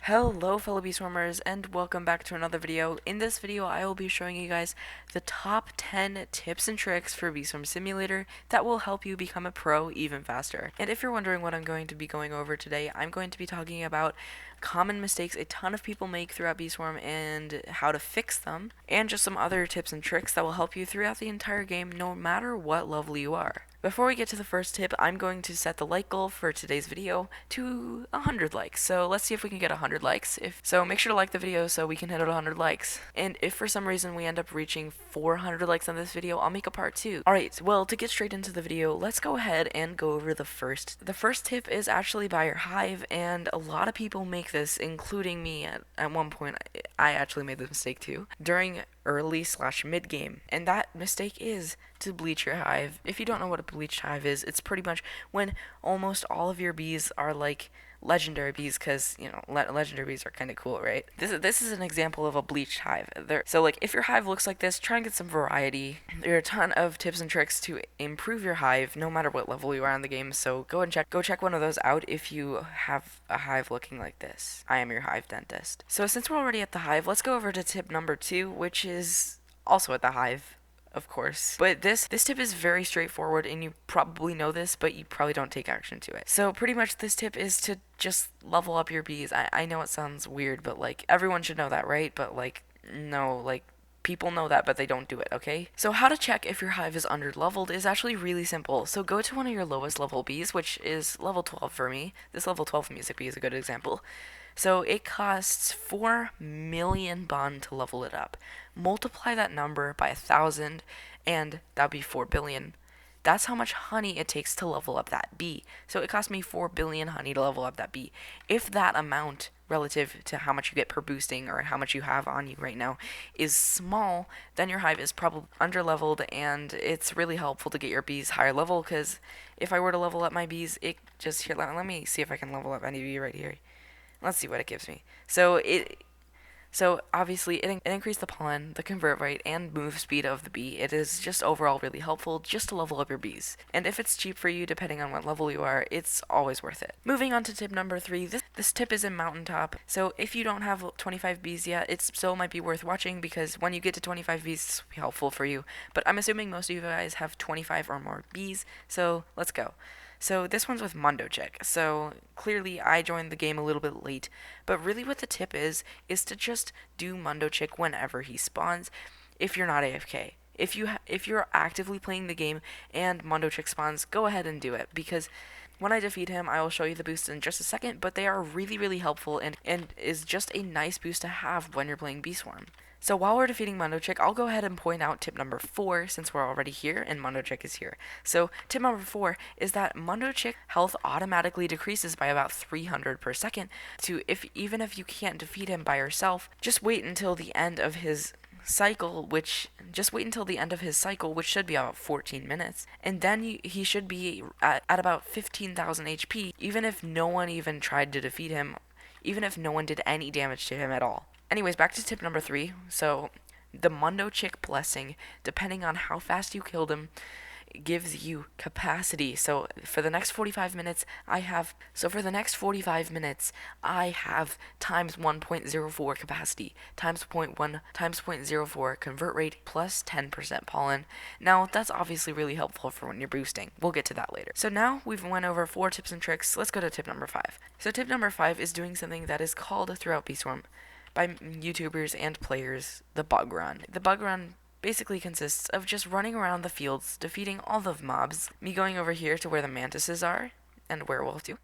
Hello fellow beeswarmers and welcome back to another video. In this video I will be showing you guys the top 10 tips and tricks for Beeswarm Simulator that will help you become a pro even faster. And if you're wondering what I'm going to be going over today, I'm going to be talking about common mistakes a ton of people make throughout Beeswarm and how to fix them, and just some other tips and tricks that will help you throughout the entire game no matter what level you are. Before we get to the first tip, I'm going to set the like goal for today's video to 100 likes. So let's see if we can get 100 likes. If so, make sure to like the video so we can hit 100 likes. And if for some reason we end up reaching 400 likes on this video, I'll make a part 2. Alright, well, to get straight into the video, let's go ahead and go over the first. The first tip is actually by your hive, and a lot of people make this, including me at one point. I actually made this mistake too, during early/mid game, and that mistake is to bleach your hive. If you don't know what a bleached hive is, it's pretty much when almost all of your bees are like legendary bees, because legendary bees are kind of cool, right? This is an example of a bleached hive. So like if your hive looks like this, try and get some variety. There are a ton of tips and tricks to improve your hive no matter what level you are in the game, so go check one of those out if you have a hive looking like this. I am your hive dentist. So since we're already at the hive, let's go over to tip number 2, which is also at the hive, of course. But this tip is very straightforward, and you probably know this, but you probably don't take action to it. So pretty much this tip is to just level up your bees. I know it sounds weird, but like everyone should know that, right? But like no, like people know that, but they don't do it, okay? So how to check if your hive is under-leveled is actually really simple. So go to one of your lowest level bees, which is level 12 for me. This level 12 music bee is a good example. So it costs 4 million bond to level it up. Multiply that number by 1,000, and that'd be 4 billion. That's how much honey it takes to level up that bee. So it cost me 4 billion honey to level up that bee. If that amount relative to how much you get per boosting or how much you have on you right now is small, then your hive is probably under-leveled, and it's really helpful to get your bees higher level, because if I were to level up my bees, it just, here, let me see if I can level up any bee right here. Let's see what it gives me. So obviously it increased the pollen, the convert rate, and move speed of the bee. It is just overall really helpful just to level up your bees. And if it's cheap for you, depending on what level you are, it's always worth it. Moving on to tip number 3, this tip is in Mountaintop. So if you don't have 25 bees yet, it still might be worth watching, because when you get to 25 bees, this will be helpful for you. But I'm assuming most of you guys have 25 or more bees, so let's go. So this one's with Mundo check. So clearly I joined the game a little bit late, but really what the tip is to just do Mundo check whenever he spawns if you're not AFK. If you're actively playing the game and Mundo check spawns, go ahead and do it, because when I defeat him, I will show you the boosts in just a second, but they are really, really helpful and is just a nice boost to have when you're playing Beeswarm. So while we're defeating Mundo Chick, I'll go ahead and point out tip number 4, since we're already here and Mundo Chick is here. So tip number 4 is that Mundo Chick health automatically decreases by about 300 per second. Even if you can't defeat him by yourself, just wait until the end of his cycle, which should be about 14 minutes, and then he should be at about 15,000 HP, even if no one even tried to defeat him, even if no one did any damage to him at all. Anyways, back to tip number 3. So the Mundo Chick blessing, depending on how fast you killed him, gives you capacity. So for the next 45 minutes I have times 1.04 capacity, times 0.1, times 0.04 convert rate, plus 10% pollen. Now that's obviously really helpful for when you're boosting. We'll get to that later. So now we've went over 4 tips and tricks. Let's go to tip number 5. So tip number 5 is doing something that is called throughout Beeswarm by YouTubers and players the bug run. The bug run basically consists of just running around the fields, defeating all the mobs, me going over here to where the mantises are, and werewolf too,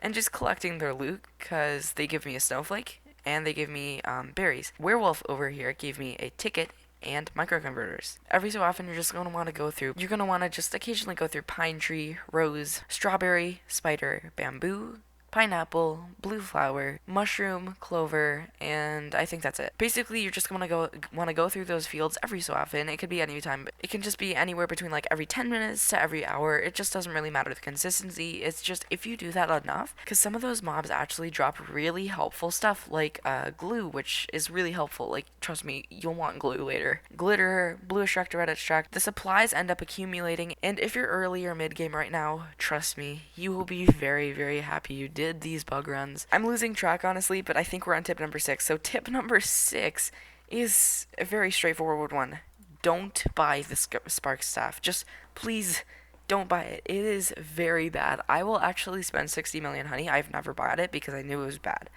and just collecting their loot, because they give me a snowflake, and they give me berries. Werewolf over here gave me a ticket and microconverters. Every so often you're going to want to just occasionally go through pine tree, rose, strawberry, spider, bamboo, pineapple, blue flower, mushroom, clover, and I think that's it. Basically, you're just want to go through those fields every so often. It could be any time, but it can just be anywhere between like every 10 minutes to every hour. It just doesn't really matter the consistency. It's just if you do that enough, because some of those mobs actually drop really helpful stuff like glue, which is really helpful. Like, trust me, you'll want glue later. Glitter, blue extract, red extract. The supplies end up accumulating, and if you're early or mid game right now, trust me, you will be very, very happy you did did these bug runs. I'm losing track, honestly, but I think we're on tip number 6. So tip number 6 is a very straightforward one. Don't buy the spark staff. Just please don't buy it. It is very bad. I will actually spend 60 million honey. I've never bought it because I knew it was bad.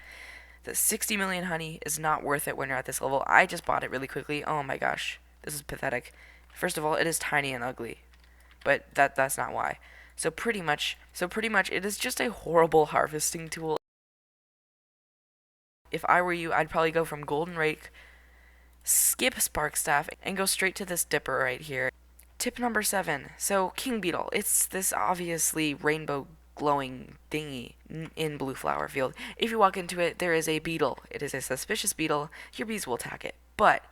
The 60 million honey is not worth it when you're at this level. I just bought it really quickly. Oh my gosh. This is pathetic. First of all, it is tiny and ugly. But that's not why. So pretty much it is just a horrible harvesting tool. If I were you, I'd probably go from golden rake, skip spark staff, and go straight to this dipper right here. Tip number 7. So king beetle. It's this obviously rainbow glowing thingy in blue flower field. If you walk into it, there is a beetle. It is a suspicious beetle. Your bees will attack it. But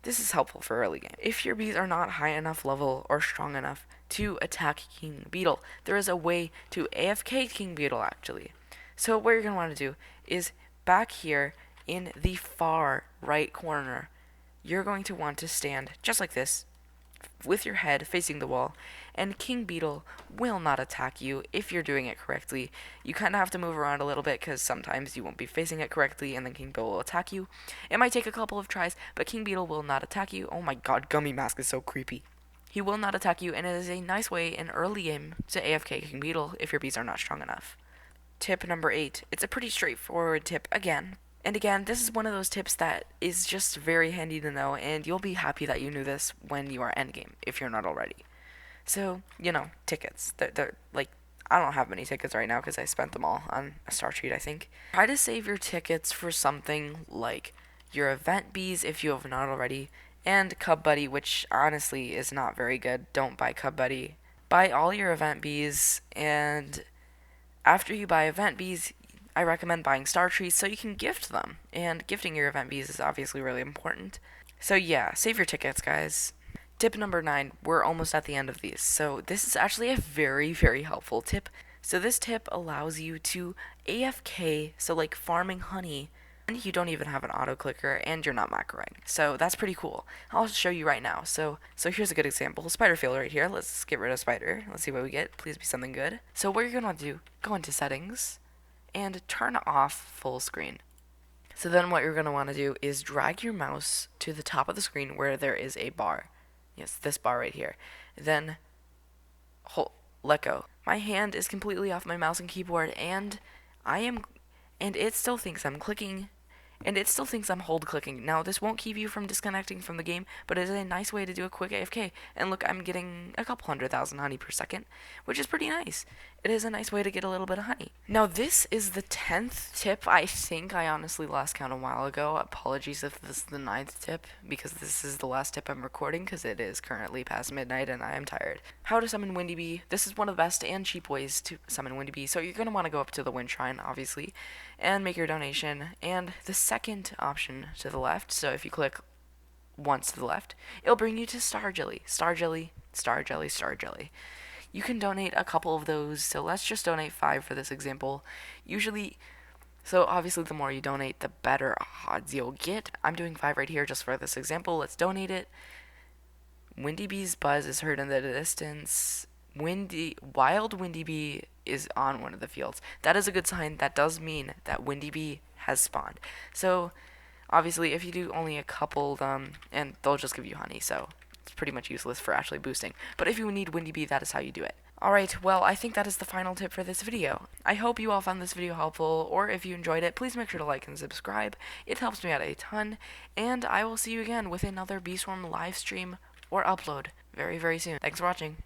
this is helpful for early game. If your bees are not high enough level or strong enough to attack king beetle, there is a way to AFK king beetle actually. So what you're going to want to do is back here in the far right corner, you're going to want to stand just like this with your head facing the wall, and king beetle will not attack you if you're doing it correctly. You kind of have to move around a little bit because sometimes you won't be facing it correctly and then king beetle will attack you. It might take a couple of tries, but king beetle will not attack you. Oh my god, gummy mask is so creepy. He will not attack you, and it is a nice way in early game to AFK king beetle if your bees are not strong enough. Tip number 8. It's a pretty straightforward tip again. And again, this is one of those tips that is just very handy to know, and you'll be happy that you knew this when you are endgame, if you're not already. So, tickets. They're like, I don't have many tickets right now because I spent them all on a star treat, I think. Try to save your tickets for something like your event bees if you have not already, and Cub Buddy, which honestly is not very good. Don't buy Cub Buddy. Buy all your event bees, and after you buy event bees, I recommend buying star trees so you can gift them. And gifting your event bees is obviously really important. So yeah, save your tickets, guys. Tip number 9, we're almost at the end of these. So this is actually a very, very helpful tip. So this tip allows you to AFK, so like farming honey, and you don't even have an auto clicker and you're not macroing. So that's pretty cool. I'll show you right now. So here's a good example. Spider field right here. Let's get rid of spider. Let's see what we get. Please be something good. So what you're going to want to do, go into settings and turn off full screen. So then what you're going to want to do is drag your mouse to the top of the screen where there is a bar. Yes, this bar right here. Then let go. My hand is completely off my mouse and keyboard, and it still thinks I'm clicking, and it still thinks I'm hold clicking. Now, this won't keep you from disconnecting from the game, but it is a nice way to do a quick AFK. And look, I'm getting a couple 100,000 honey per second, which is pretty nice. It is a nice way to get a little bit of honey. Now, this is the 10th tip. I think I honestly lost count a while ago. Apologies if this is the 9th tip, because this is the last tip I'm recording, because it is currently past midnight and I am tired. How to summon Windy Bee. This is one of the best and cheap ways to summon Windy Bee. So you're going to want to go up to the Wind Shrine, obviously, and make your donation. And the second option to the left, so if you click once to the left, it'll bring you to Star Jelly. Star Jelly, Star Jelly, Star Jelly. You can donate a couple of those, so let's just donate 5 for this example. So obviously the more you donate, the better odds you'll get. I'm doing 5 right here just for this example. Let's donate it. Windy Bee's buzz is heard in the distance. Wild Windy Bee is on one of the fields. That is a good sign. That does mean that Windy Bee has spawned. So obviously if you do only a couple of them, and they'll just give you honey, so it's pretty much useless for actually boosting. But if you need Windy Bee, that is how you do it. Alright, well, I think that is the final tip for this video. I hope you all found this video helpful, or if you enjoyed it, please make sure to like and subscribe. It helps me out a ton, and I will see you again with another beeswarm live stream or upload very, very soon. Thanks for watching.